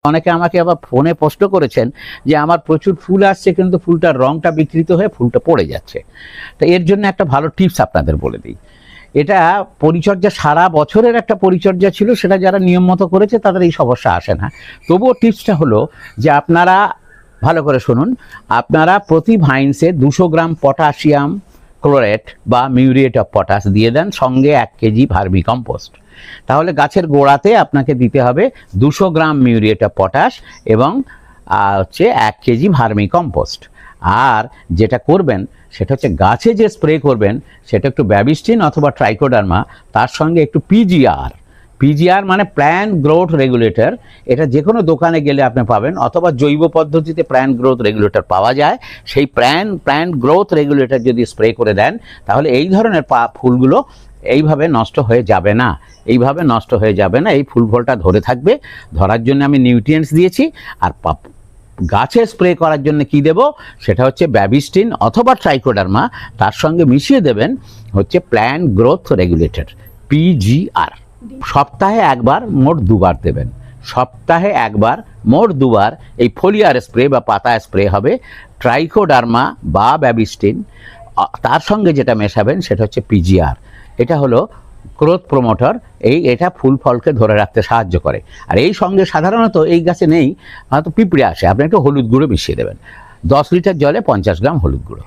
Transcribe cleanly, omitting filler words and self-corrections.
অনেকে আমাকে আবার ফোনে প্রশ্ন করেছেন যে আমার প্রচুর ফুল আসছে কিন্তু ফুলটার রংটা বিকৃত হয়ে ফুলটা পড়ে যাচ্ছে। তো এর জন্য একটা ভালো টিপস আপনাদের বলে দিই। এটা পরিচর্যা সারা বছরের একটা পরিচর্যা ছিল, সেটা যারা নিয়ম মতো করেছে তাদের এই সমস্যা আসে না। তবুও টিপসটা হলো যে আপনারা ভালো করে শুনুন, আপনারা প্রতি ভাইন্সে 200 গ্রাম পটাশিয়াম ক্লোরেট বা মিউরিয়েট অফ পটাশ দিয়ে দেন, সঙ্গে 1 কেজি ভার্মি কম্পোস্ট। তাহলে গাছের গোড়াতে আপনাকে দিতে হবে 200 গ্রাম মিউরিয়েট অফ পটাশ এবং হচ্ছে 1 কেজি ভার্মি কম্পোস্ট। আর যেটা করবেন সেটা হচ্ছে গাছে যে স্প্রে করবেন সেটা একটু ব্যাবিস্টিন অথবা ট্রাইকোডার্মা, তার সঙ্গে একটু পিজিআর মানে প্ল্যান্ট গ্রোথ রেগুলেটর। এটা যে কোনো দোকানে গেলে আপনি পাবেন, অথবা জৈব পদ্ধতিতে প্ল্যান্ট গ্রোথ রেগুলেটর পাওয়া যায়। সেই প্ল্যান্ট গ্রোথ রেগুলেটর যদি স্প্রে করে দেন তাহলে এই ধরনের ফুলগুলো এইভাবে নষ্ট হয়ে যাবে না, এই ফুল ফলটা ধরে থাকবে। ধরার জন্য আমি নিউট্রিয়েন্টস দিয়েছি। আর গাছে স্প্রে করার জন্য কি দেব, সেটা হচ্ছে ব্যাবিস্টিন অথবা ট্রাইকোডার্মা, তার সঙ্গে মিশিয়ে দেবেন হচ্ছে প্ল্যান্ট গ্রোথ রেগুলেটর পিজিআর। সপ্তাহে একবার মোট 2বার দেবেন, সপ্তাহে একবার মোট 2বার এই ফোলিয়ার স্প্রে বা পাতা স্প্রে হবে ট্রাইকোডার্মা বা ব্যাবিস্টিন, তার সঙ্গে যেটা মেশাবেন সেটা হচ্ছে পিজিআর। এটা হলো গ্রোথ প্রমোটর, এটা ফুল ফলকে ধরে রাখতে সাহায্য করে। আর এই সঙ্গে সাধারণত এই গাছে নেই, হয়তো পিঁপড়ে আসে, আপনি একটু হলুদ গুঁড়ো মিশিয়ে দেবেন। 10 লিটার জলে 50 গ্রাম হলুদ গুঁড়ো।